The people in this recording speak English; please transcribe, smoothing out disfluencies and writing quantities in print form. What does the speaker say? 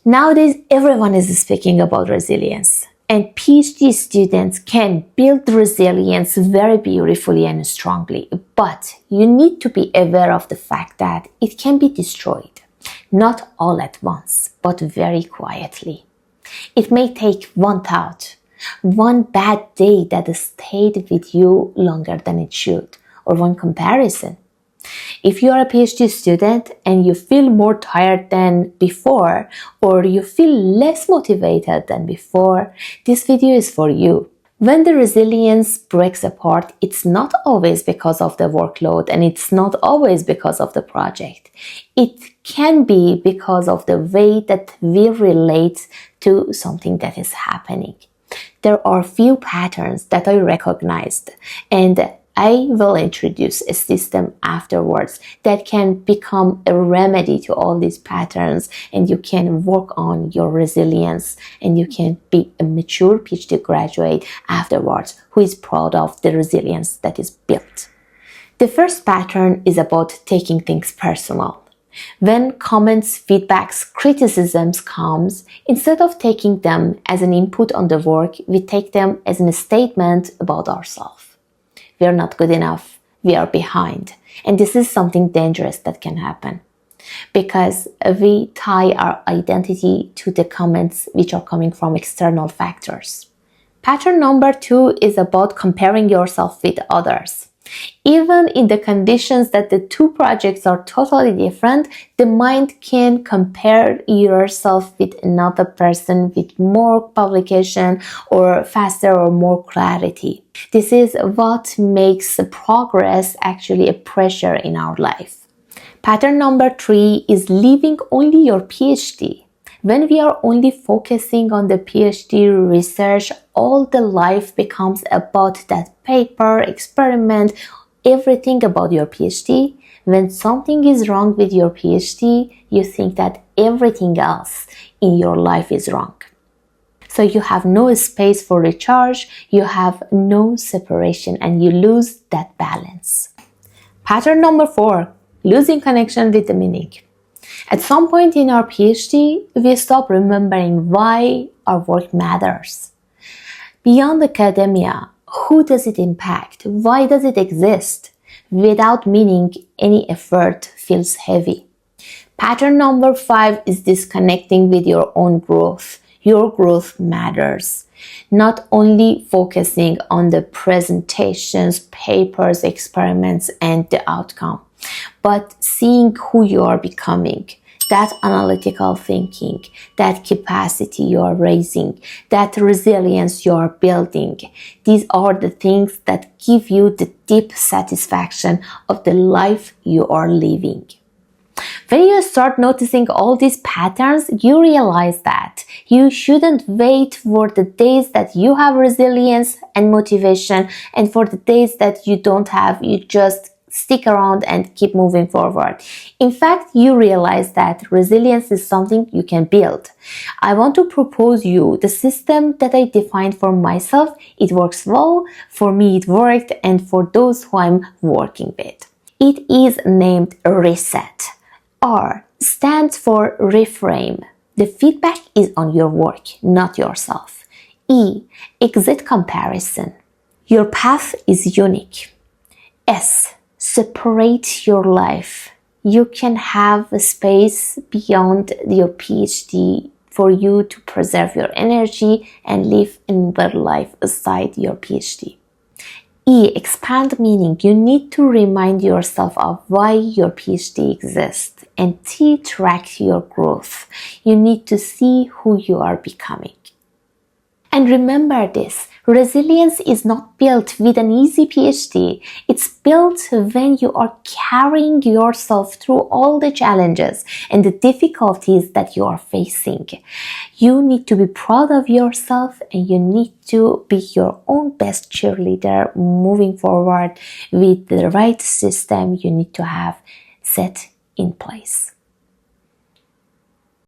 Nowadays, everyone is speaking about resilience, and PhD students can build resilience very beautifully and strongly, but you need to be aware of the fact that it can be destroyed, not all at once, but very quietly. It may take one thought, one bad day that stayed with you longer than it should, or one comparison. If you are a PhD student and you feel more tired than before, or you feel less motivated than before, this video is for you. When the resilience breaks apart, it's not always because of the workload and it's not always because of the project. It can be because of the way that we relate to something that is happening. There are few patterns that I recognized, and I will introduce a system afterwards that can become a remedy to all these patterns, and you can work on your resilience and you can be a mature PhD graduate afterwards who is proud of the resilience that is built. The first pattern is about taking things personal. When comments, feedbacks, criticisms comes, instead of taking them as an input on the work, we take them as a statement about ourselves. We are not good enough, we are behind. And this is something dangerous that can happen because we tie our identity to the comments which are coming from external factors. Pattern number 2 is about comparing yourself with others. Even in the conditions that the two projects are totally different, the mind can compare yourself with another person with more publication or faster or more clarity. This is what makes progress actually a pressure in our life. Pattern number 3 is leaving only your PhD. When we are only focusing on the PhD research, all the life becomes about that paper, experiment, everything about your PhD. When something is wrong with your PhD, you think that everything else in your life is wrong. So you have no space for recharge, you have no separation, and you lose that balance. Pattern number 4, losing connection with the meaning. At some point in our PhD, we stop remembering why our work matters. Beyond academia, who does it impact? Why does it exist? Without meaning, any effort feels heavy. Pattern number 5 is disconnecting with your own growth. Your growth matters. Not only focusing on the presentations, papers, experiments, and the outcome, but seeing who you are becoming, that analytical thinking, that capacity you are raising, that resilience you are building. These are the things that give you the deep satisfaction of the life you are living. When you start noticing all these patterns, you realize that you shouldn't wait for the days that you have resilience and motivation, and for the days that you don't have, you just stick around and keep moving forward. In fact, you realize that resilience is something you can build. I want to propose you the system that I defined for myself. It works well. For me, it worked, and for those who I'm working with. It is named RESET. R stands for reframe. The feedback is on your work, not yourself. E, exit comparison. Your path is unique. S, separate your life. You can have a space beyond your PhD for you to preserve your energy and live another life aside your PhD. E, expand meaning. You need to remind yourself of why your PhD exists. And T, track your growth. You need to see who you are becoming. And remember this, resilience is not built with an easy PhD. It's built when you are carrying yourself through all the challenges and the difficulties that you are facing. You need to be proud of yourself, and you need to be your own best cheerleader moving forward with the right system you need to have set in place.